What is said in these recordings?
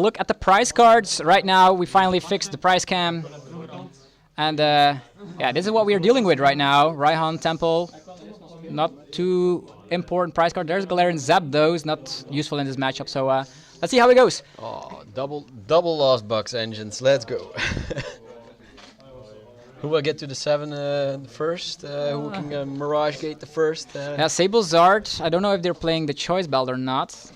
Look at the prize cards. Right now, we finally fixed the prize cam. And yeah, this is what we are dealing with right now. Raihan, Temple, not too important prize card. There's Galarian Zap, though. It's not useful in this matchup. So let's see how it goes. Oh, double Lost Box engines. Let's go. Who will get to the 7 first? Who can Mirage Gate the first? Yeah, Sableye Charizard. I don't know if they're playing the Choice Belt or not.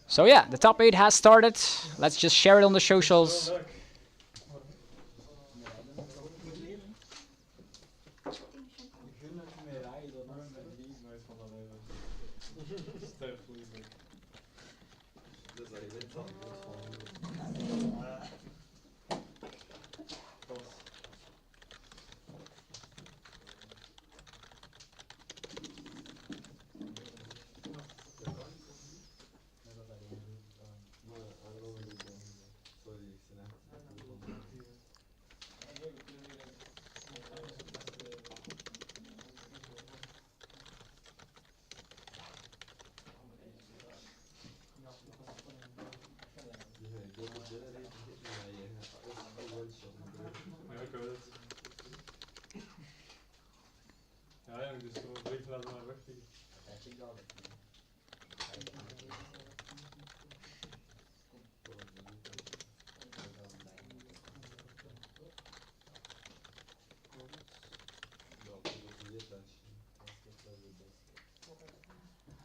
So yeah, the top 8 has started. Let's just share it on the socials.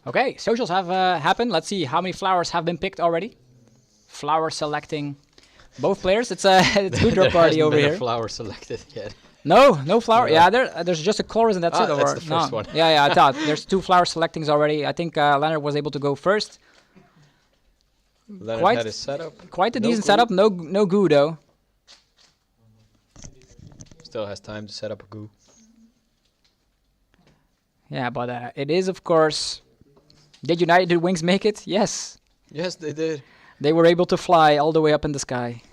Okay, socials have happened. Let's see how many flowers have been picked already. Flower selecting both players. It's a Goodra party over here. Flower selected yet. No flower. Yeah, there's just a chorus and that's it. That's the first one. Yeah, I thought there's 2 flower selectings already. I think Leonard was able to go first. Leonard had his setup. Quite a decent setup. No goo though. Still has time to set up a goo. Yeah, but it is of course. Did United Wings make it? Yes. Yes, they did. They were able to fly all the way up in the sky.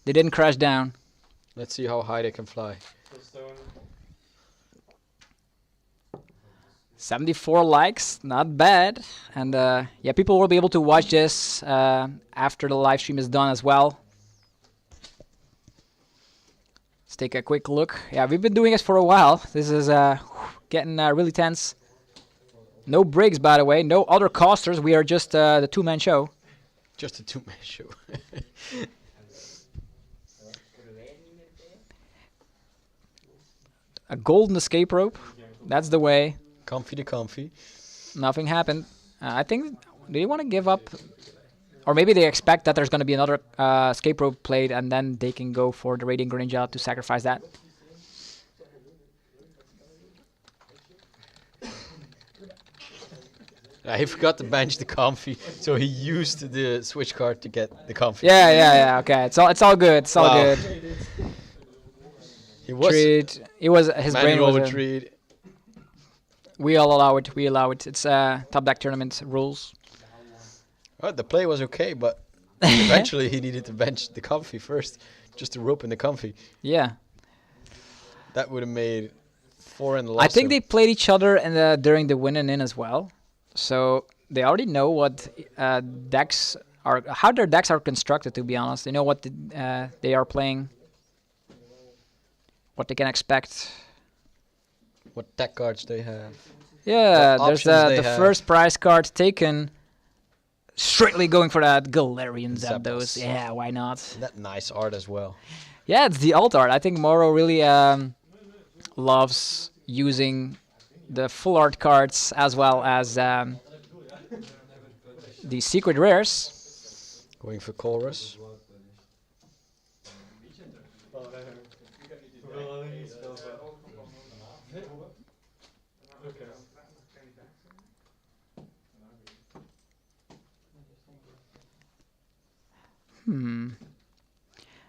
They didn't crash down. Let's see how high they can fly. 74 likes, not bad. And yeah, people will be able to watch this after the live stream is done as well. Let's take a quick look. Yeah, we've been doing this for a while. This is getting really tense. No breaks, by the way. No other casters. We are just the 2-man show. Just a 2-man show. A golden escape rope. That's the way. Comfy to comfy. Nothing happened. I think they want to give up. Or maybe they expect that there's going to be another escape rope played and then they can go for the Radiant Greninja to sacrifice that. He forgot to bench the comfy, so he used the switch card to get the comfy. Yeah. Okay, it's all good. It's all good. He was his brain was a treat. We all allow it. We allow it. It's top deck tournament rules. Well, the play was okay, but eventually he needed to bench the comfy first, just to rope in the comfy. Yeah. That would have made 4 in the loss. I think they played each other during the win and in as well. So they already know what decks are, how their decks are constructed. To be honest, they know what they are playing, what they can expect, what deck cards they have. Yeah, there's the first prize card taken. Strictly going for that Galarian Zapdos. Yeah, why not? That nice art as well. Yeah, it's the alt art. I think Moro really loves using the full art cards as well as the secret rares. Going for chorus.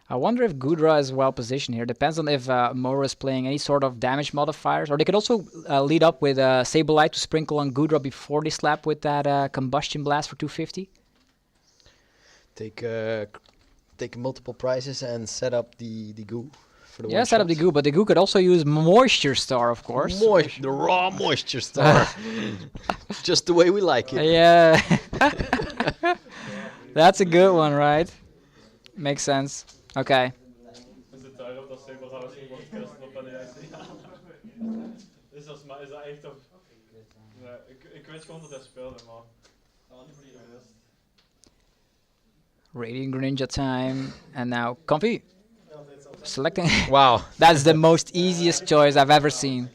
I wonder if Goodra is well positioned here. Depends on if Moro is playing any sort of damage modifiers. Or they could also lead up with Sableye to sprinkle on Goodra before they slap with that Combustion Blast for 250. Take multiple prizes and set up the goo for the Yeah, set up the goo, but the goo could also use Moisture Star, of course. The raw Moisture Star. Just the way we like it. Yeah. That's a good one, right? Makes sense. Okay. Is het daarom dat Sableye Charizard wordt testen op een juiste Is dat echt op... Nee, ik weet gewoon dat hij speelde, maar... Radiant Greninja time. And now Comfy. Selecting. Wow. That's the most easiest choice I've ever seen.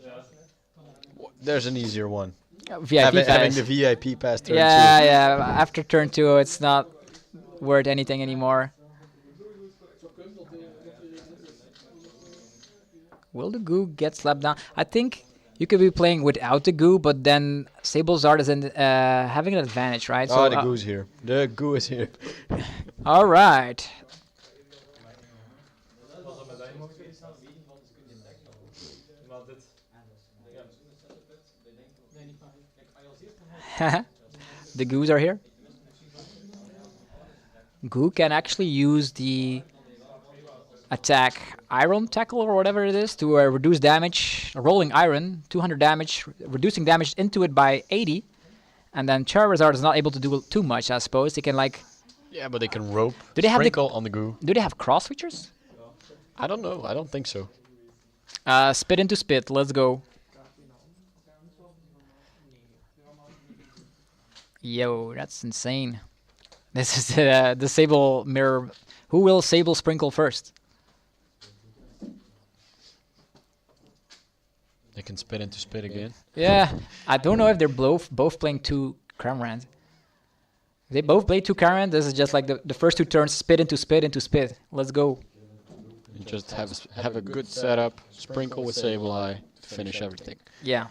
There's an easier one. VIP Having pass. the VIP pass turn 2. Yeah. After turn 2, it's not worth anything anymore. Will the goo get slapped down? I think you could be playing without the goo, but then Sablezard is having an advantage, right? Oh, the goo's here. The goo is here. All right. The goos are here. Goo can actually use the attack Iron Tackle or whatever it is to reduce damage. Rolling Iron, 200 damage, reducing damage into it by 80. And then Charizard is not able to do too much, I suppose. They can like... Yeah, but they can rope, Do they have sprinkle on the goo. Do they have cross features? I don't know. I don't think so. Spit into spit. Let's go. Yo, that's insane. This is the Sable mirror. Who will Sable sprinkle first? They can spit into spit again. Yeah, I don't know if they're both playing 2 Cramorant. They both play 2 Cramorant. This is just like the first 2 turns, spit into spit into spit. Let's go. And just have a good setup, sprinkle with Sableye to finish everything. Yeah.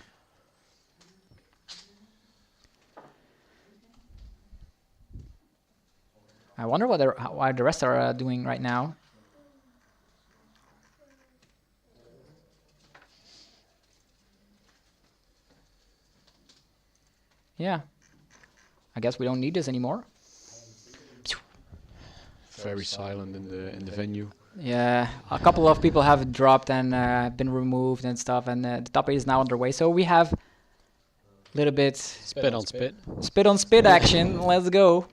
I wonder what why the rest are doing right now. Yeah. I guess we don't need this anymore. Very silent in the venue. Yeah, a couple of people have dropped and been removed and stuff, and the top 8 is now underway. So we have a little bit Spit on spit. spit on spit action. Let's go.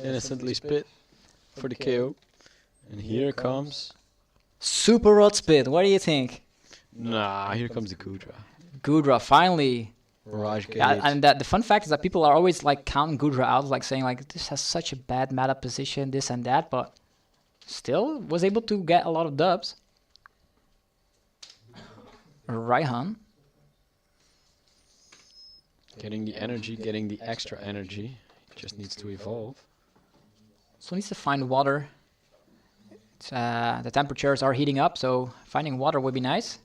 Innocently spit for the KO. And here comes... Super Rod Spit. What do you think? Nah, here comes the Goodra. Goodra, finally. Barrage Gate. Yeah, and the fun fact is that people are always like counting Goodra out, like saying like this has such a bad meta position, this and that, but still was able to get a lot of dubs. Raihan. Getting the energy, getting the extra energy. Just needs to evolve. So needs to find water. It's, the temperatures are heating up, so finding water would be nice.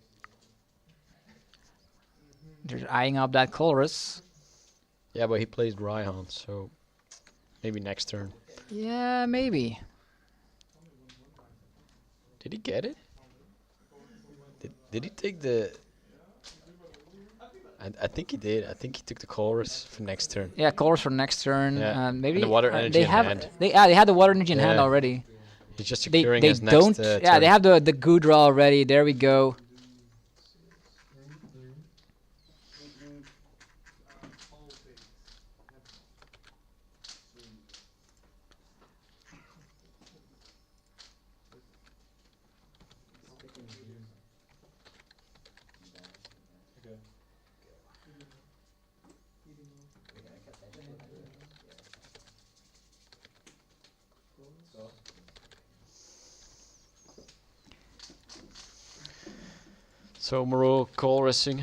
They're eyeing up that Colress. Yeah, but he plays Raihan, so maybe next turn. Yeah, maybe. Did he get it? Did he take the... I think he did. I think he took the Colress for next turn. Yeah, Colress for next turn. Yeah. Maybe And the water energy they in have hand. they had the water energy in hand Yeah. already. He's just They securing they his next don't. turn. Yeah, they have the Goodra already. There we go. So Moreau Colressing,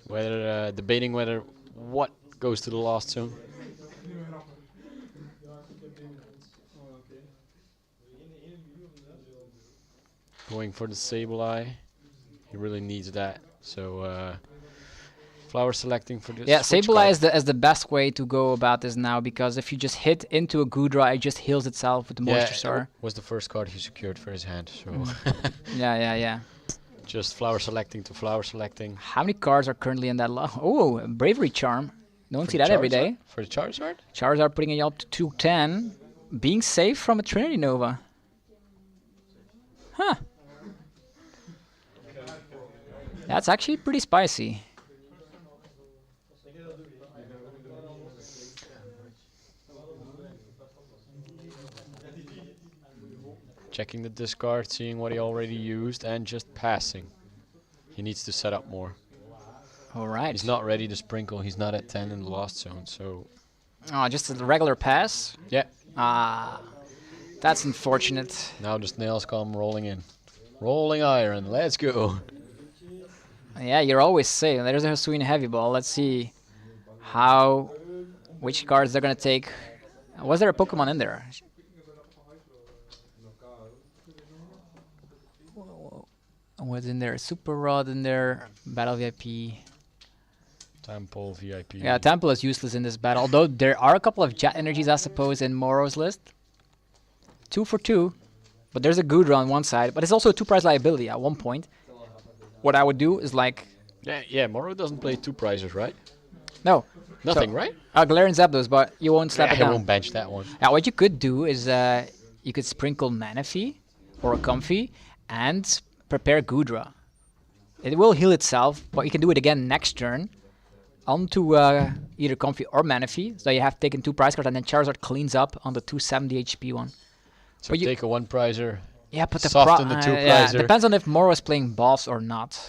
whether debating whether what goes to the last zone. Going for the Sableye. He really needs that. So Flower selecting for this. Yeah, switch Sableye card. is the best way to go about this now, because if you just hit into a Goodra, it just heals itself with the Moisture Star. Was the first card he secured for his hand, so Yeah. just flower selecting to flower selecting. How many cards are currently in that lot? Oh, Bravery Charm. Don't For see the that every Charizard? day. For the Charizard? Charizard putting it up to 210. Being safe from a Trinity Nova. Huh. That's actually pretty spicy. Checking the discard, seeing what he already used, and just passing. He needs to set up more. Alright. He's not ready to sprinkle. He's not at 10 in the Lost Zone, so... Oh, just a regular pass? Yeah. Ah, that's unfortunate. Now the snails come rolling in. Rolling iron, let's go. Yeah, you're always safe. There's a Hisuian Heavy Ball. Let's see which cards they're gonna take. Was there a Pokemon in there? What's in there? Super Rod in there. Battle VIP. Temple VIP. Yeah, Temple is useless in this battle. Although there are a couple of Jet Energies, I suppose, in Moro's list. 2 for 2. But there's a Goodra on one side. But it's also a 2-price liability at one point. What I would do is like... Yeah, Moro doesn't play 2 prizes, right? No. Nothing, right? Galarian Zapdos, but you won't slap it I down. won't bench that one. Now, what you could do is you could sprinkle Manaphy or a Comfy and prepare Goodra. It will heal itself, but you can do it again next turn onto either Comfy or Manaphy. So you have taken 2 prize cards, and then Charizard cleans up on the 270 HP one. So take a 1 prizer. Yeah, but the soften the 2 yeah, prizer. depends on if Moro is playing boss or not.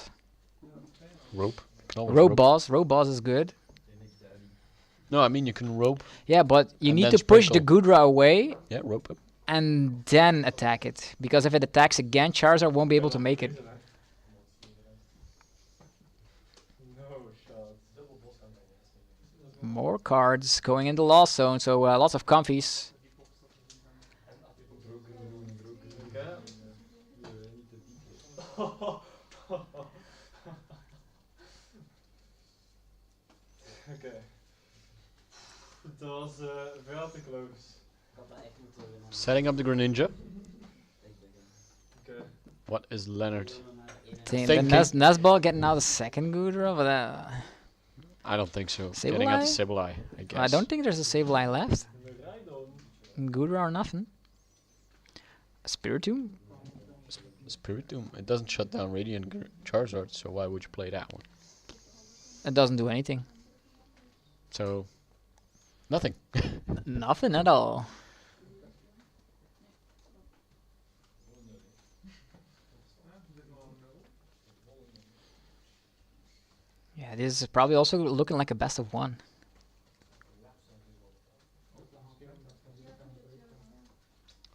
Rope. Rope boss is good. No, I mean you can rope. Yeah, but you And need then to push the sprinkle. Goodra away. Yeah, rope him. And then attack it, because if it attacks again, Charizard won't be able to make it. More cards going in the Lost Zone, so lots of comfies. Oké. Dat was veel te close. Setting up the Greninja. Okay. What is Leonard? The Thinking. Nesball getting out the second Goodra, but I don't think so. Sableye? Getting out the Sableye, I guess. I don't think there's a Sableye left. Goodra or nothing. Spiritomb? Spiritomb. It doesn't shut down Radiant Charizard, so why would you play that one? It doesn't do anything. So, nothing. Nothing at all. Yeah, this is probably also looking like a best of 1.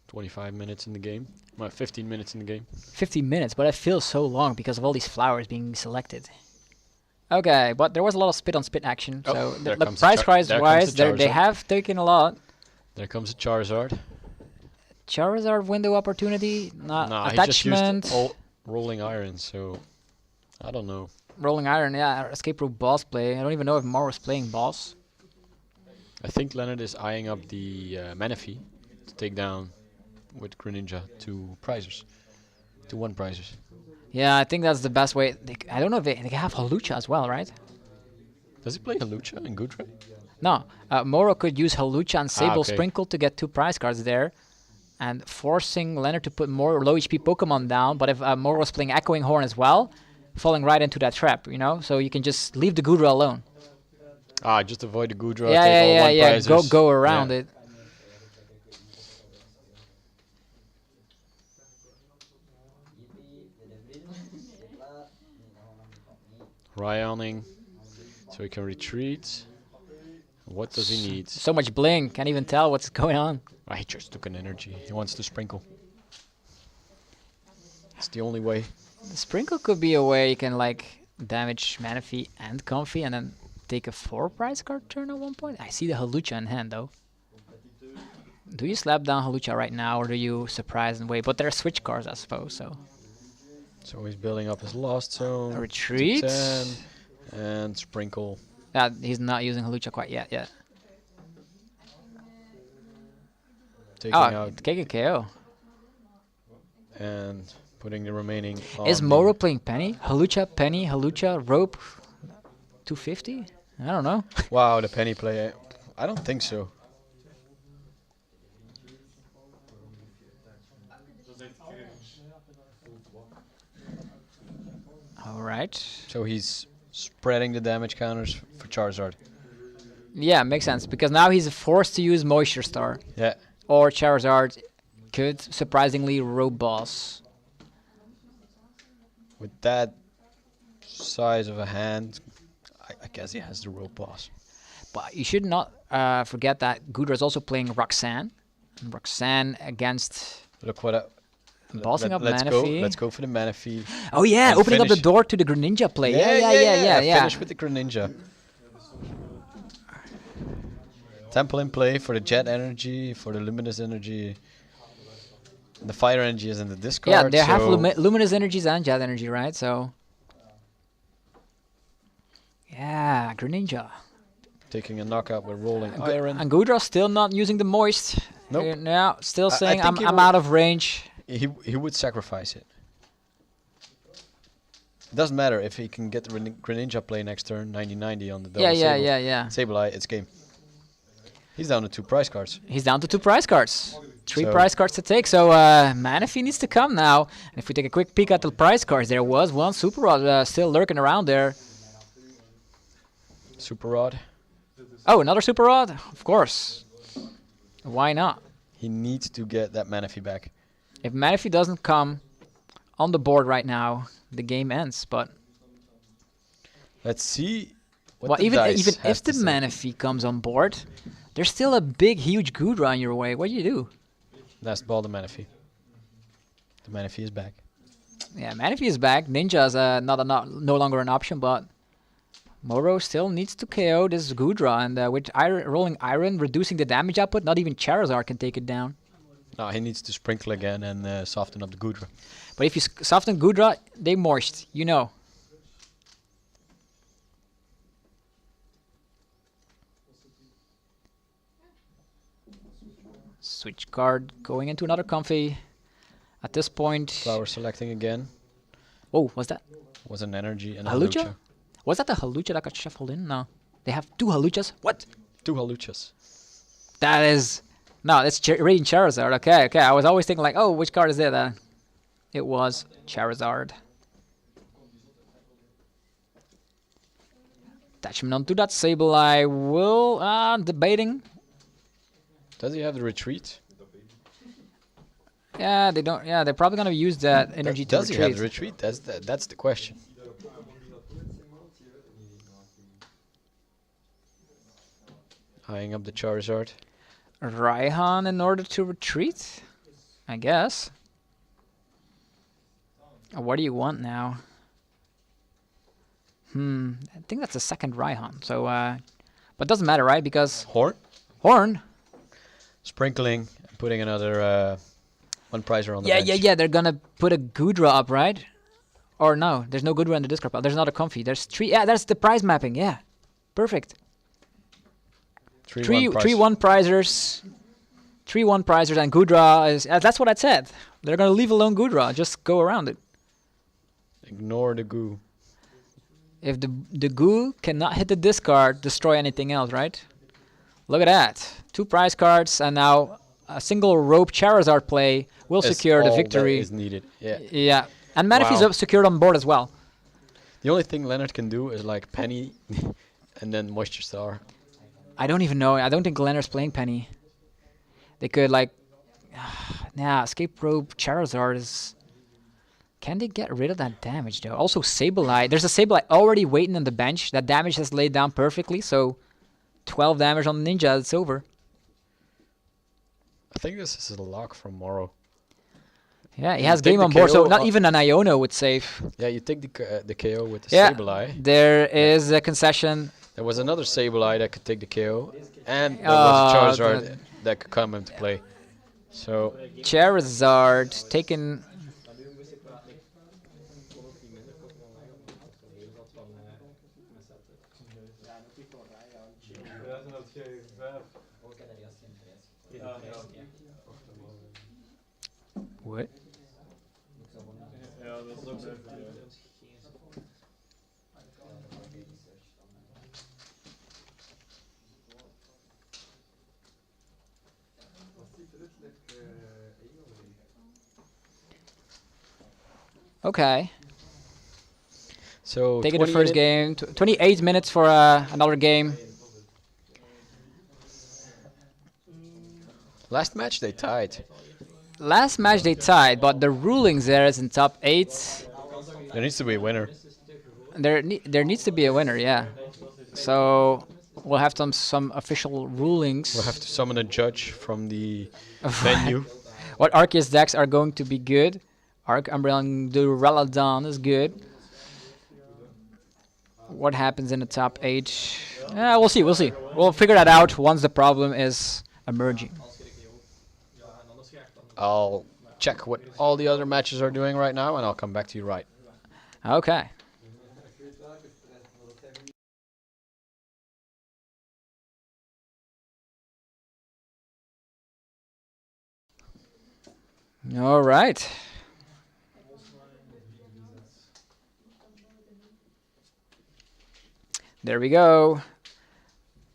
"25 minutes in the game. Well, 15 minutes in the game. 15 minutes, but it feels so long because of all these flowers being selected. Okay, but there was a lot of spit-on-spit action, Oh, so there the comes price there wise, comes the they Charizard. have taken a lot. There comes a Charizard. Charizard window opportunity, not Nah, he just attachment, used all rolling iron, so I don't know. rolling iron, yeah, escape rope boss play. I don't even know if Moro's playing boss. I think Leonard is eyeing up the Manaphy to take down with Greninja 2 prizers. 1 prizers. Yeah, I think that's the best way. I don't know if they have Hawlucha as well, right? Does he play Hawlucha in Goodra? No, Moro could use Hawlucha and Sable okay. Sprinkle to get 2 prize cards there, and forcing Leonard to put more low HP Pokemon down. But if Moro was playing Echoing Horn as well, falling right into that trap, you know. So you can just leave the Goodra alone. Ah, just avoid the Goodra. Yeah, take all yeah, 1 yeah. prizers. Go around Yeah. it. Ryoning, so he can retreat. What does he need? So much bling, can't even tell what's going on. Ah, he just took an energy. He wants to sprinkle. It's the only way. The Sprinkle could be a way you can like damage Manaphy and Comfy and then take a 4 prize card turn at one point. I see the Hawlucha in hand though. Do you slap down Hawlucha right now or do you surprise and wait? But there are switch cards, I suppose, so. So he's building up his Lost Zone. A retreat. to 10, And sprinkle. Yeah, he's not using Hawlucha quite yet. Yeah. Taking Oh, out taking KO. and putting the remaining. Is on Moro the- playing Penny? Hawlucha, Penny, Hawlucha, Rope, 250? I don't know. Wow, the penny play. I don't think so. Dat is echt cringe. All right. So he's spreading the damage counters for Charizard. Yeah, makes sense because now he's forced to use Moisture Star Yeah. or Charizard could surprisingly Rope Boss. With that size of a hand, I guess he has the rope boss. But you should not forget that Goodra is also playing Roxanne. And Roxanne against Look what I, bossing up let's go. Manaphy. Let's go for the Manaphy. Oh yeah, and opening up the finish. door to the Greninja play. Yeah. Finish with the Greninja. Temple in play for the Jet energy, for the Luminous energy. The Fire energy is in the discard. Yeah, they have so Luminous energies and Jet energy, right? So yeah, Greninja. taking a knockout with Rolling Iron. And Goodra still not using the Moist. Nope. Yeah, still I saying think he I'm will- out of range. He would sacrifice it. Doesn't matter if he can get the Greninja play next turn, 90-90 on the double Yeah. Sableye, it's game. He's down to 2 prize cards. He's down to 2 prize cards. 3 So- prize cards to take. So Manaphy needs to come now. And if we take a quick peek at the prize cards, there was one Super Rod still lurking around there. Super Rod. Oh, another Super Rod? Of course. Why not? He needs to get that Manaphy back. If Manaphy doesn't come on the board right now, the game ends. But Let's see what well, the even dice has if the to say. Manaphy comes on board, there's still a big, huge Goodra in your way. What do you do? Last ball, the Manaphy. The Manaphy is back. Yeah, Manaphy is back. Ninja is no longer an option, but Moro still needs to KO this Goodra, and with Rolling Iron reducing the damage output, not even Charizard can take it down. No, he needs to sprinkle again and soften up the Goodra. But if you soften Goodra, they moist, you know. Switch card going into another comfy. At this point, Flower selecting again. oh, what's that? Was an energy and a Hawlucha? Hawlucha. Was that the Hawlucha that got shuffled in? No, they have 2 Hawluchas. What? 2 Hawluchas. That is no, that's Radiant Charizard. Okay. I was always thinking like, oh, which card is it? It was Charizard. Attachment onto that Sableye will debating. Does he have the retreat? Yeah, they don't. Yeah, they're probably gonna use that energy to Does he retreat. have the retreat? That's the question. Eyeing up the Charizard. Raihan in order to retreat, I guess. What do you want now? I think that's the second Raihan. So, but doesn't matter, right? Because Horn. Horn. Sprinkling. Putting another 1 prizer on the bench. Yeah. They're gonna put a Goodra up, right? Or no, there's no Goodra in the discard pile. There's not a comfy. There's 3. Yeah, that's the prize mapping. Yeah, perfect. 3 1 prizers. 3 1 prizers and Goodra is. That's what I said. They're gonna leave alone Goodra. Just go around it. Ignore the goo. If the goo cannot hit the discard, destroy anything else, right? Look at that. 2 prize cards and now a single Rope Charizard play will That's secure the all victory. that is needed. Yeah. Yeah. And Manaphy's Wow. secured on board as well. The only thing Leonard can do is like Penny and then Moisture Star. I don't even know. I don't think Leonard's playing Penny. They could like... Nah, Escape Rope Charizard is... Can they get rid of that damage though? Also Sableye. There's a Sableye already waiting on the bench. That damage has laid down perfectly, so 12 damage on the Ninja, it's over. I think this is a lock from Moro. Yeah, he You has take game the on board, so KO not on- even an Iono would save. Yeah, you take the KO with the Yeah, Sableye. there is a concession. There was another Sableye that could take the KO, and there was a Charizard that could come into play. So Charizard taken... Ja, toen had je 5. What? Ja, dat is ook zo. Okay. So Taking the first game. 28 minutes for another game. Last match they tied. Last match they tied, but the rulings there is in top 8. There needs to be a winner. There needs to be a winner, yeah. So we'll have some official rulings. We'll have to summon a judge from the venue. What Arceus decks are going to be good? Arc Umbrella Duraludon is good. What happens in the top 8? We'll see. We'll figure that out once the problem is emerging. I'll check what all the other matches are doing right now, and I'll come back to you right. Okay. All right. There we go.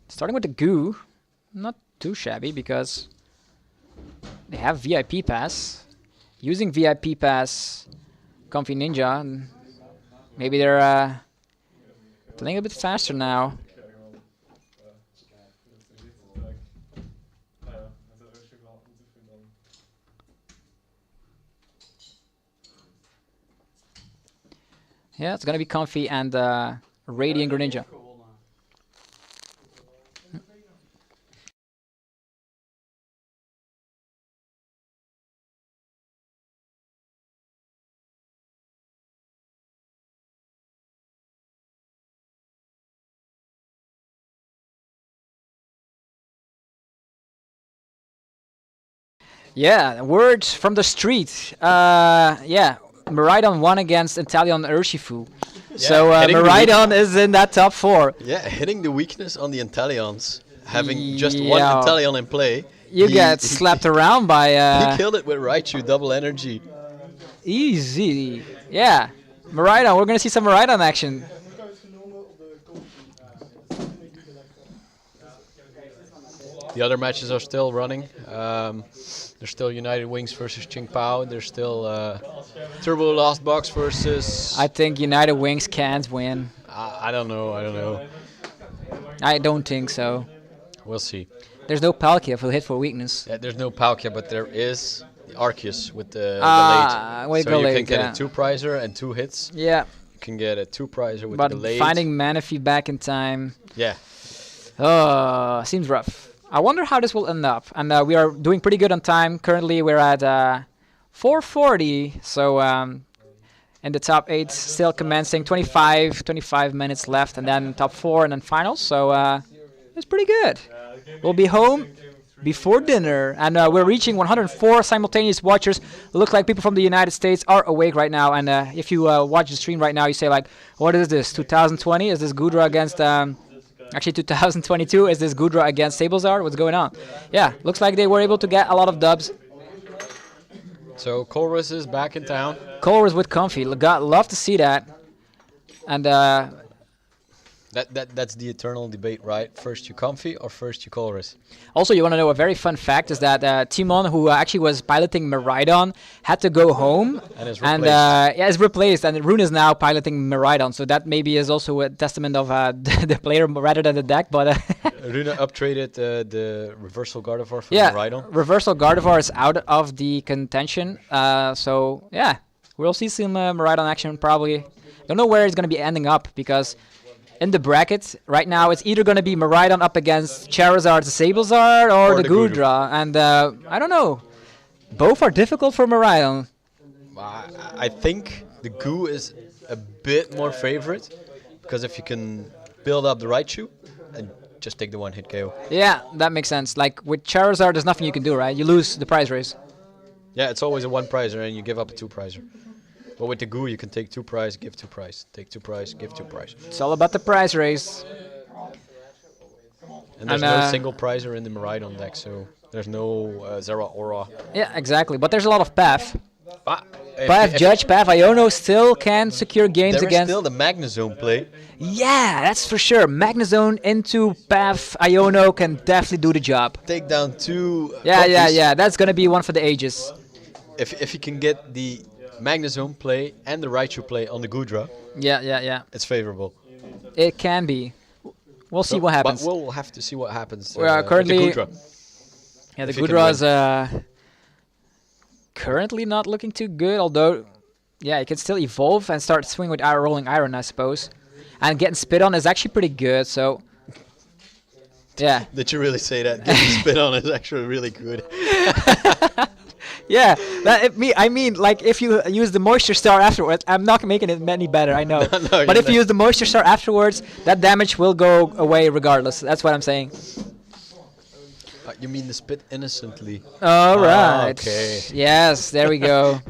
Starting with the goo. Not too shabby because they have VIP pass. Using VIP pass, Comfy Ninja. And maybe they're playing a bit faster now. Yeah, it's gonna be Comfy and Radiant Greninja. Yeah, words from the street. Yeah, Miraidon won against Inteleon Urshifu. So Miraidon is in that top 4. Yeah, hitting the weakness on the Inteleons. Having just one Inteleon in play. You get slapped around by... he killed it with Raichu, double energy. Easy. Yeah, Miraidon. We're going to see some Miraidon action. The other matches are still running. There's still United Wings versus chien-pao. There's still Turbo Lost Box versus... I think United Wings can't win. I don't know. I don't think so. We'll see. There's no Palkia for hit for weakness. Yeah, there's no Palkia, but there is the Arceus with the with so the you late, can get a 2-prizer and 2 hits. Yeah. You can get a 2-prizer with but the late. Finding Manaphy back in time. Yeah. Seems rough. I wonder how this will end up. And we are doing pretty good on time. Currently, we're at 4:40. So in the top 8, still commencing. 25 minutes left, and then top 4, and then finals. So it's pretty good. We'll be home before dinner, and we're reaching 104 simultaneous watchers. It looks like people from the United States are awake right now. And if you watch the stream right now, you say like, "What is this? 2020? Is this Goodra against?" Actually, 2022, is this Goodra against Sableye? What's going on? Yeah, looks like they were able to get a lot of dubs. So Colruyt is back in town. Colruyt with Comfy. Love to see that. And that's the eternal debate, right? First you Comfy or first you Colruyt? Also, you want to know a very fun fact is that Timon, who actually was piloting Miraidon, had to go home. And is replaced. And is replaced. And Rune is now piloting Miraidon. So that maybe is also a testament of the player rather than the deck. But Rune uptraded the Reversal Gardevoir for Miraidon. Reversal Gardevoir is out of the contention. So yeah, we'll see some Miraidon action probably. Don't know where it's going to be ending up because in the bracket right now it's either going to be Miraidon up against Charizard, Sableye, or the Goodra. And I don't know. Both are difficult for Miraidon. I think the Goo is a bit more favorite because if you can build up the Raichu and just take the one-hit KO. Yeah, that makes sense. Like with Charizard, there's nothing you can do, right? You lose the prize race. Yeah, it's always a 1-prizer and you give up a 2-prizer. But with the Goo, you can take 2 prize, give 2 prize, take 2 prize, give 2 prize. It's all about the prize race. And there's no single prizer in the Miraidon deck, so there's no Zera Aura. Yeah, exactly. But there's a lot of path. If Path Judge, Path Iono still can secure games there against... is still the Magnezone play. Yeah, that's for sure. Magnezone into Path Iono can definitely do the job. Take down 2 Yeah. That's gonna be one for the ages. If you can get the Magnezone play and the Raichu play on the Goodra, Yeah. it's favorable. It can be. We'll see what happens. But we'll have to see what happens. We are currently... with the Goodra. Yeah, the Goodra is currently not looking too good, although, yeah, it can still evolve and start swinging with Rolling Iron, I suppose. And getting spit on is actually pretty good, so... Yeah. Did you really say that? Getting spit on is actually really good. Yeah, I mean, like, if you use the Moisture Star afterwards, I'm not making it any better, I know. No, but if you use the Moisture Star afterwards, that damage will go away regardless. That's what I'm saying. You mean the spit innocently? All right. Okay. Yes, there we go.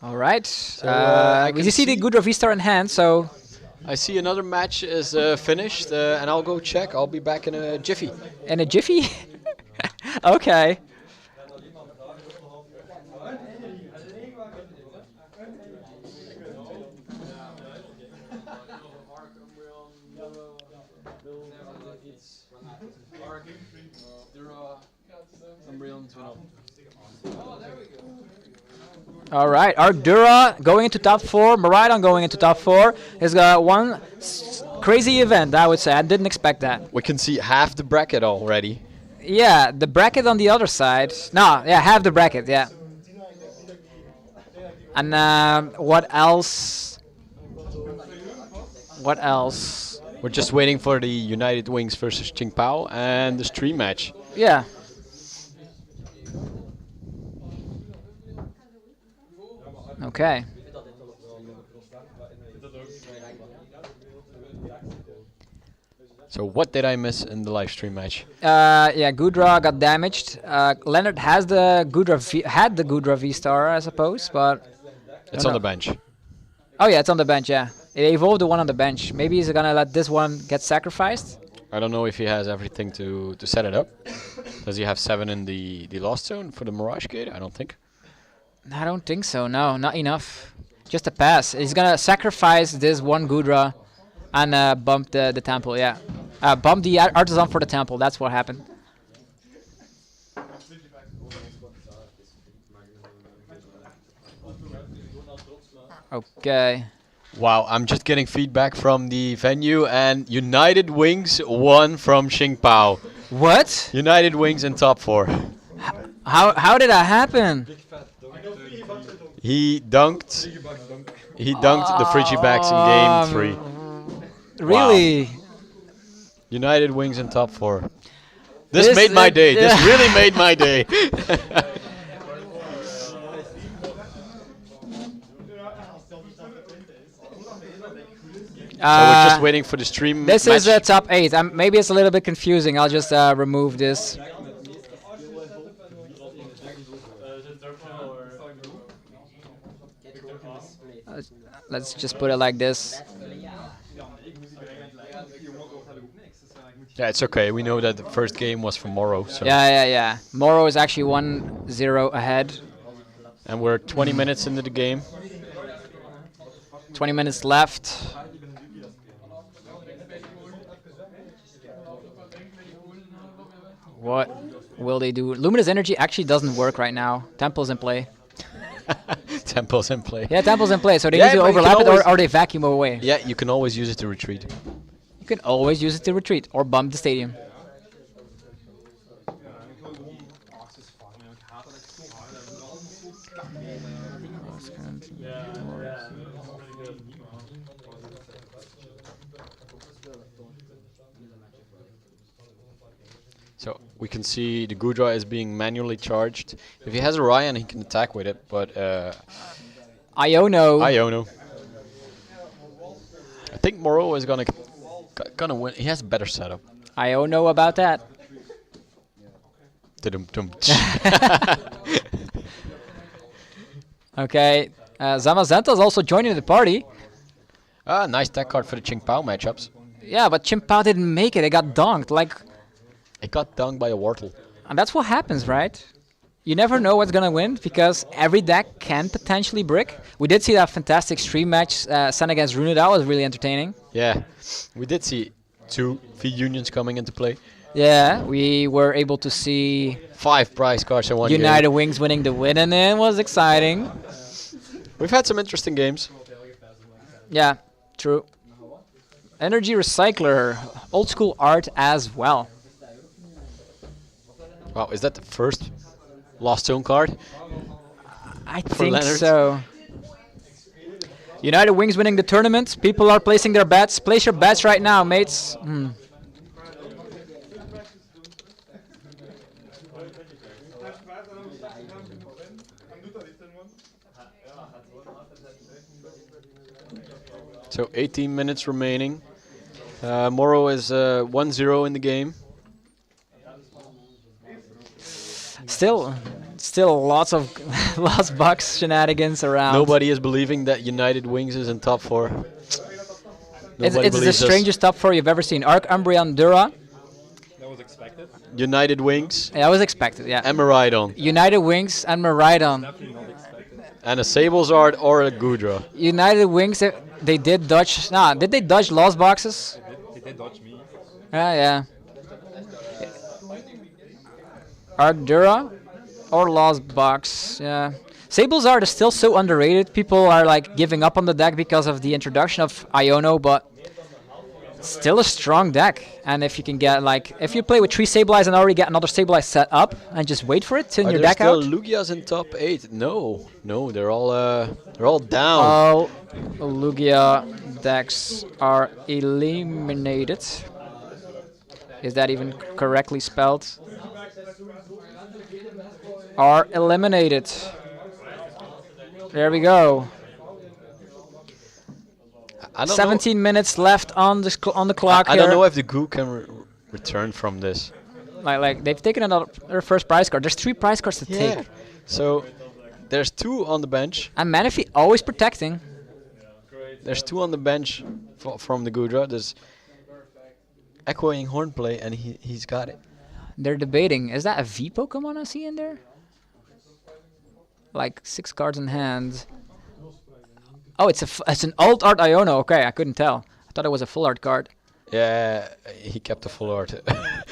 All right. You see the Goodra VSTAR in hand, so... I see another match is finished, and I'll go check. I'll be back in a jiffy. In a jiffy? Okay. All right, Ardura going into top 4, Miraidon going into top 4. Has got one crazy event, I would say. I didn't expect that. We can see half the bracket already. Yeah, the bracket on the other side. No, yeah, half the bracket, yeah. And what else? What else? We're just waiting for the United Wings versus chien-pao and the stream match. Yeah. Okay. So what did I miss in the live stream match? Yeah, Goodra got damaged. Leonard has the had the Goodra VSTAR, I suppose, but It's on the bench. Oh yeah, it's on the bench. Yeah, it evolved the one on the bench. Maybe he's gonna let this one get sacrificed. I don't know if he has everything to set it up. Does he have 7 in the Lost Zone for the Mirage Gate? I don't think. I don't think so. No, not enough. Just a pass. He's gonna sacrifice this one Goodra and bump the temple. Yeah, bump the artisan for the temple. That's what happened. Okay. Wow, I'm just getting feedback from the venue, and United Wings won from chien-pao. What? United Wings in top 4. How did that happen? He dunked the Frigibacks in game 3. Really? Wow. United Wings in top 4. This made my day. This really made my day. So we're just waiting for the stream. This match. is the top 8. Maybe it's a little bit confusing. I'll just remove this. Let's just put it like this. Yeah, it's okay. We know that the first game was for Moro. So. Yeah. Moro is actually 1-0 ahead. And we're 20 minutes into the game. 20 minutes left. What will they do? Luminous Energy actually doesn't work right now. Temple's in play. Temple's in play. Yeah, Temple's in play, so they need to overlap it or they vacuum away. Yeah, you can always use it to retreat. You can always use it to retreat or bump the stadium. So we can see the Goodra is being manually charged. If he has a Ryan, he can attack with it, but Iono. I think Moro is gonna win. He has a better setup. I don't know about that. Okay, Zamazenta is also joining the party. Ah, nice deck card for the chien-pao matchups. Yeah, but chien-pao didn't make it. It got dunked. Like, It got dunked by a Wartle. and that's what happens, right? You never know what's gonna win because every deck can potentially brick. We did see that fantastic stream match, Sun against Runa. That was really entertaining. Yeah, we did see 2 feed unions coming into play. Yeah, we were able to see 5 prize cards in one United game. Wings winning the win, and it was exciting. We've had some interesting games. Yeah, true. Energy Recycler, old school art as well. Wow, is that the first Lost Zone card? I think Leonard? so. United Wings winning the tournament. People are placing their bets. Place your bets right now, mates. So 18 minutes remaining. Moro is 1-0 in the game. Still lots of lost bucks shenanigans around. Nobody is believing that United Wings is in top 4. It's Nobody the believes us. strangest top 4 you've ever seen. Arc Umbreon Dura. That was expected. United Wings Yeah, that was expected, yeah. and Maridon. United Wings and Maridon. Definitely not expected. And a Sablezard or a Goodra. United Wings, they did dodge. Nah, did they dodge lost boxes? They did dodge me. Yeah. Ardura or Lost Box, yeah. Sablezard is still so underrated. People are like giving up on the deck because of the introduction of Iono, but still a strong deck. And if you can get like, if you play with 3 Sableye's and already get another Sableye set up and just wait for it to in your deck still out. Lugias in top 8? No, they're all down. All Lugia decks are eliminated. Is that even correctly spelled? Are eliminated. There we go. I don't 17 minutes left on the clock I here. don't know if the Goo can return from this. Like they've taken their first prize card. There's 3 prize cards to Yeah. take. So there's 2 on the bench. And Manaphy always protecting. There's 2 on the bench from the Goodra. There's Echoing Hornplay, and he's got it. They're debating. Is that a V Pokemon I see in there? Like 6 cards in hand. Oh, it's an alt art Iono. Okay, I couldn't tell. I thought it was a full art card. Yeah, he kept the full art.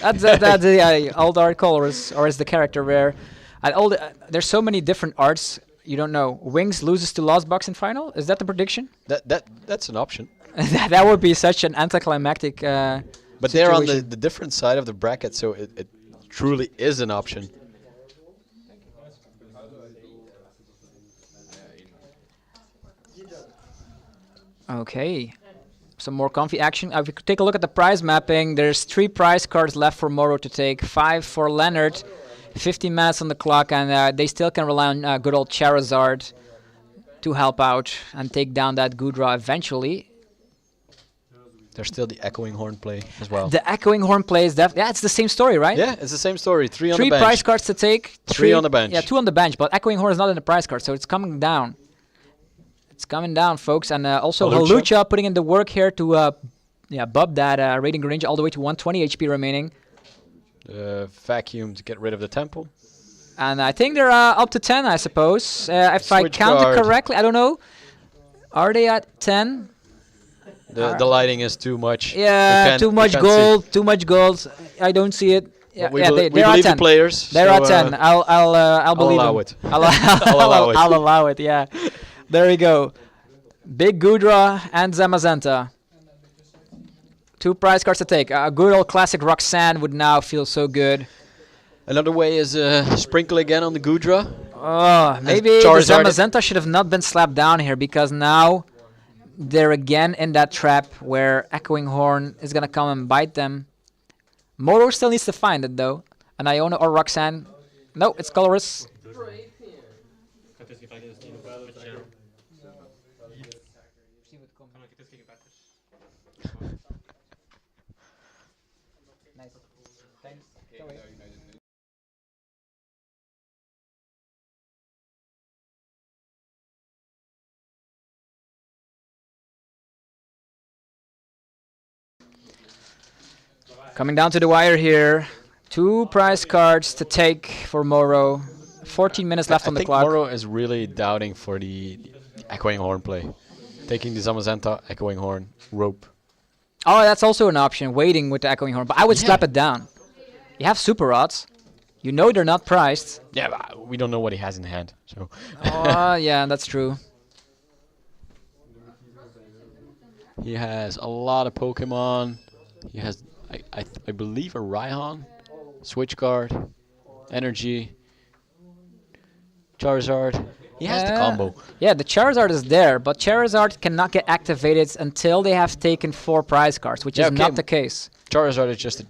That's the alt art colors, or is the character rare? And there's so many different arts. You don't know. Wings loses to Lost Box in final. Is that the prediction? That's an option. That would be such an anticlimactic. But they're on the situation. different side of the bracket, so it truly is an option. Okay. Some more comfy action. If we could take a look at the prize mapping, there's 3 prize cards left for Moro to take, 5 for Leonard, 15 minutes on the clock, and they still can rely on good old Charizard to help out and take down that Goodra eventually. There's still the Echoing Hornplay as well. The Echoing Horn plays yeah, it's the same story, right? Yeah, it's the same story. 3 on 3 the bench. prize cards to take. 3 on the bench. Yeah, 2 on the bench, but Echoing Horn is not in the prize card, so it's coming down. It's coming down, folks, and also Halucha putting in the work here to bub that rating range all the way to 120 HP remaining. Vacuum to get rid of the temple. And I think they're up to 10, I suppose. If I Switch counted guard. correctly, I don't know. Are they at 10? The lighting is too much. Yeah, too much gold. Too much gold. I don't see it. Yeah, we they're believe at the 10. players. They're at 10. I'll believe allow them. it. I'll allow it. I'll allow it. Yeah. There we go. Big Goodra and Zamazenta. 2 prize cards to take. A good old classic Roxanne would now feel so good. Another way is sprinkle again on the Goodra. Oh, maybe the Zamazenta should have not been slapped down here because now they're again in that trap where Echoing Horn is going to come and bite them. Moro still needs to find it though. An Iona or Roxanne. No, it's colorless. Coming down to the wire here. 2 prize cards to take for Moro. 14 minutes left on the clock. I think Moro is really doubting for the Echoing Horn play. Taking the Zamazenta, Echoing Horn, Rope. Oh, that's also an option, waiting with the Echoing Horn. But I would slap it down. You have Super Rods. You know they're not priced. Yeah, but we don't know what he has in hand. So. Yeah, that's true. He has a lot of Pokemon. He has, I believe, a Raihan, Switch Guard, Energy, Charizard. He has the combo. Yeah, the Charizard is there, but Charizard cannot get activated until they have taken 4 prize cards, which is not the case. Charizard is just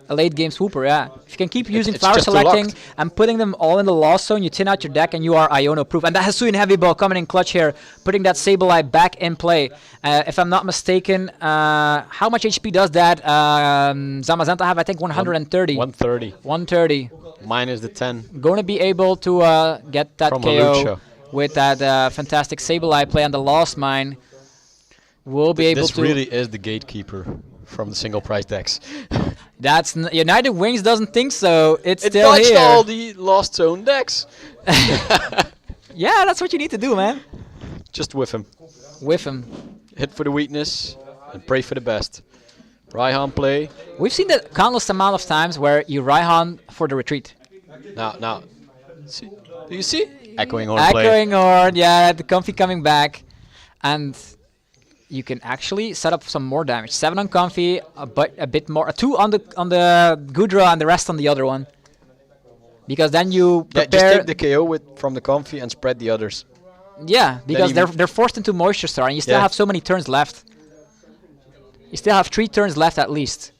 a late game swooper, yeah. If you can keep using it's flower just selecting and putting them all in the lost zone, you tin out your deck and you are Iono proof. And that Hisuian Heavy Ball coming in clutch here, putting that Sableye back in play. If I'm not mistaken, how much HP does that Zamazenta have? I think 130. 130. 130. Minus the 10. Going to be able to get that From KO Hawlucha. with that fantastic Sableye play on the Lost Mine. We'll be able to... This really is the gatekeeper from the single price decks. That's United Wings doesn't think so. It's it still dodged here. all the lost zone decks. Yeah, that's what you need to do, man. Just whiff him. Whiff him. Hit for the weakness and pray for the best. Raihan play. We've seen that countless amount of times where you Raihan for the retreat. Now. See, do you see? Echoing Horn play. Echoing Horn, yeah, the comfy coming back. And you can actually set up some more damage. 7 on comfy, a bit more. 2 on the Goodra and the rest on the other one. Because then you prepare... Yeah, just take the KO from the comfy and spread the others. Yeah, because they're forced into Moisture Star and you still have so many turns left. You still have 3 turns left at least.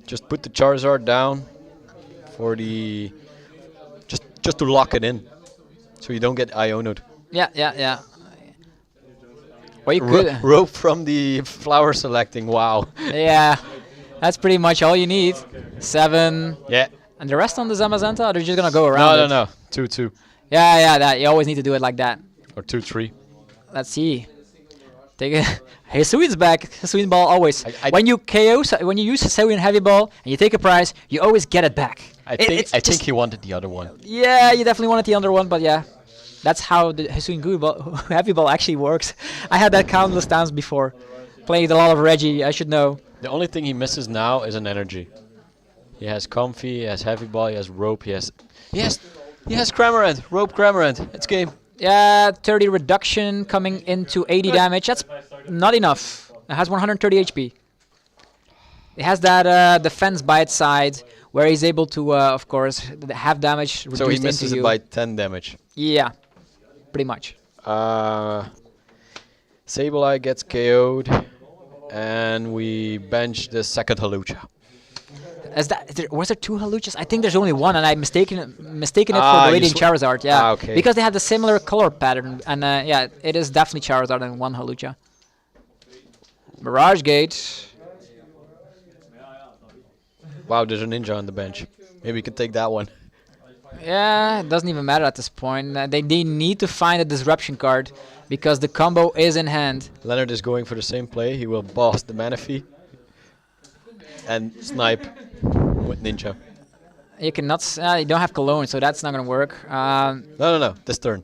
Just put the Charizard down for the... Just to lock it in. So you don't get Iono'd. Yeah. Well, you could rope from the flower selecting, wow. Yeah, that's pretty much all you need. 7. Yeah. And the rest on the Zamazenta, they're just going to go around No. 2-2. Yeah, that. You always need to do it like that. Or 2-3. Let's see. Take it. Hisuian's back. Hisuian Ball always. When you when you use Hisuian Heavy Ball and you take a prize, you always get it back. I think he wanted the other one. Yeah, you definitely wanted the other one, but yeah. That's how the Hisuian Heavy Ball actually works. I had that countless times before. Played a lot of Reggie, I should know. The only thing he misses now is an energy. He has Comfy, he has Heavy Ball, he has Rope, he has Cramorant, Rope Cramorant. It's game. Yeah, 30 reduction coming into 80 damage. That's not enough. It has 130 HP. It has that defense by its side, where he's able to, of course, have damage reduced So he misses into it you. by 10 damage. Yeah, pretty much. Sableye gets KO'd, and we bench the second Hawlucha. Was there 2 Hawluchas? I think there's only one, and I mistaken it for the Radiant Charizard. Yeah, okay. Because they have the similar color pattern, and yeah, it is definitely Charizard and 1 Hawlucha. Mirage Gate. Wow, there's a ninja on the bench. Maybe we could take that one. Yeah, it doesn't even matter at this point. They need to find a disruption card because the combo is in hand. Leonard is going for the same play. He will boss the Manaphy and snipe with ninja. You cannot. You don't have Cologne, so that's not gonna work. No. This turn.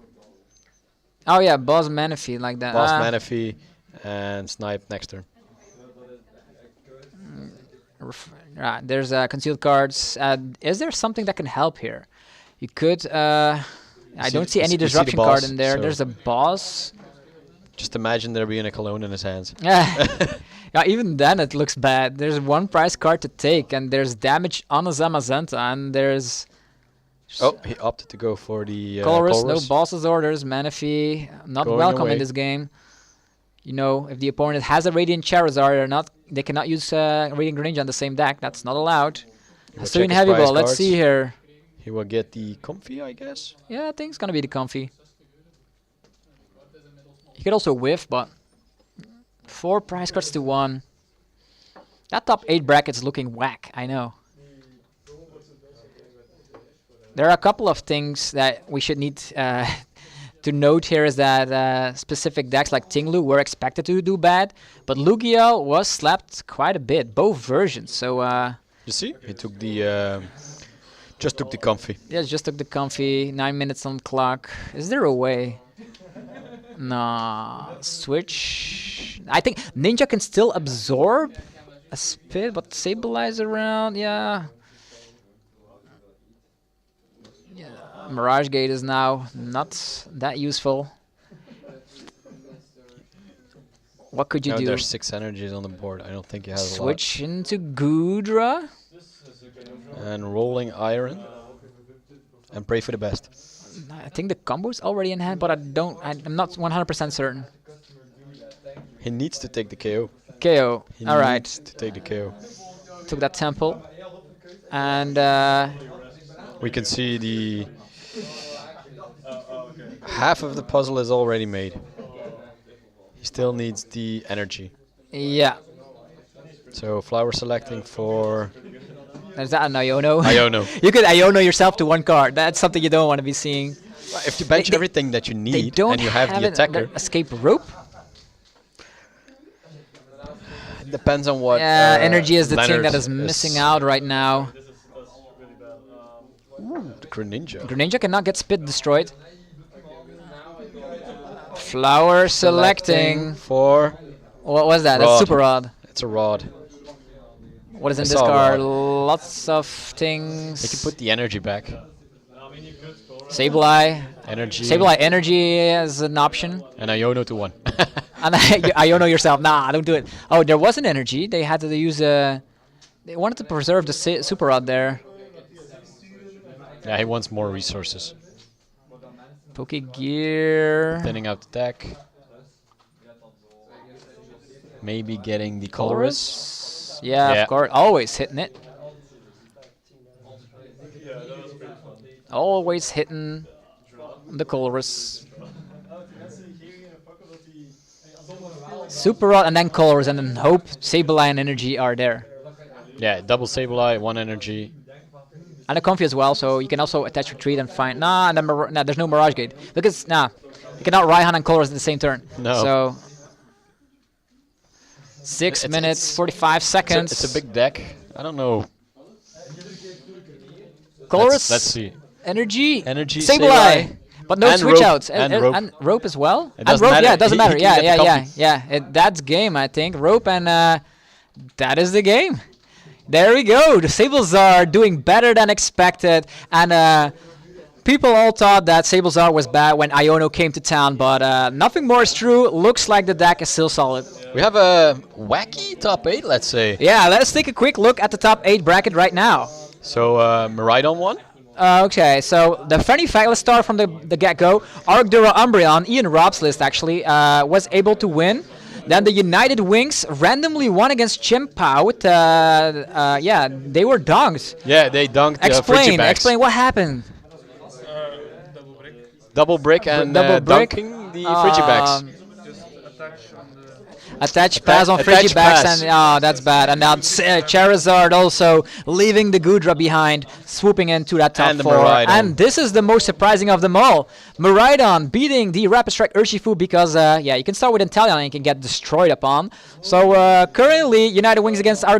Oh yeah, boss Manaphy like that. Boss Manaphy and snipe next turn. Right, there's concealed cards. Is there something that can help here? You could. I don't see any disruption card in there. There's a boss. Just imagine there being a Cologne in his hands. Yeah, even then it looks bad. There's 1 prize card to take, and there's damage on a Zamazenta, and there's... Oh, he opted to go for the Colorus, no boss's orders. Manaphy, not Going welcome away. in this game. You know, if the opponent has a Radiant Charizard or not, they cannot use Radiant Greninja on the same deck. That's not allowed. Hisuian Heavy Ball, let's see here. He will get the Comfy, I guess. Yeah, I think it's gonna be the Comfy. He could also whiff, but 4 prize cards to 1. That top 8 bracket's looking whack, I know. There are a couple of things that we should need to note here is that specific decks like Ting-lu were expected to do bad, but Lugia was slapped quite a bit, both versions. So You see, he took the just took the comfy. yeah, just took the comfy. 9 minutes on clock. Is there a way? Nah, switch. I think Ninja can still absorb a spit, but stabilize around. Yeah. Mirage Gate is now not that useful. What could you No, do? there's 6 energies on the board. I don't think he has Switch into Goodra. a lot. And rolling iron. And pray for the best. I think the combo's already in hand, but I'm not 100% certain. He needs to take the KO. KO. He All right. needs to take the KO. Took that temple. And We can see the half of the puzzle is already made. He still needs the energy. yeah. So flower selecting for Is that an Iono? Iono. You could Iono yourself to one card. That's something you don't want to be seeing. If you bench They- everything that you They need don't and you have the it- attacker, the escape rope. it depends on what. Yeah, energy is the thing that Leonard is missing out right now. The Greninja. Greninja cannot get spit destroyed. Flower selecting. For What was that? Rod. That's super odd. it's a rod. What is in I this saw a card? rod. Lots of things. You can put the energy back. Sableye. Energy. Sableye energy as an option. And Iono to 1. And Iono yourself. Nah, don't do it. Oh, there was an energy. They had to use a. They wanted to preserve the super rod there. Yeah, he wants more resources. Pokegear. Thinning out the deck. Maybe getting the colorless. Yeah, Yeah. of course. Always hitting it. Always hitting the colorless. Super rod and then colors, and then hope Sableye and energy are there. Yeah, double Sableye, 1 energy. And a comfy as well, so you can also attach retreat and find. Nah, and then nah, there's no Mirage Gate. Because, nah, you cannot Raihan and colors at the same turn. No. So, 6 minutes, 45 seconds. It's a big deck. I don't know. Colors, Let's see. energy, Energy, Sableye. But no And switch rope, outs. and rope. And rope as well? It And doesn't rope, matter. yeah, it doesn't He matter. can Yeah, get yeah, the yeah, comfy. yeah. That's game, I think. Rope and that is the game. There we go. The Sablezard doing better than expected. And people all thought that Sablezard was bad when Iono came to town, but nothing more is true. Looks like the deck is still solid. We have a wacky top 8, let's say. Yeah, let's take a quick look at the top 8 bracket right now. So, Miraidon won. Okay, so the funny fact, let's start from the get-go. Arcdura Umbreon, Ian Rob's list actually, was able to win. Then the United Wings randomly won against chien-pao with, yeah, they were donked. Yeah, they dunked Explain Frigibax. what happened. Double brick and Double brick? dunking the Frigibax. Attach pass on attach Frigibax, pass. and that's bad. And now Charizard also leaving the Goodra behind, swooping into that top And the 4. Miraidon. And this is the most surprising of them all. Miraidon beating the Rapid Strike Urshifu because, yeah, you can start with Inteleon and you can get destroyed upon. So currently, United Wings against our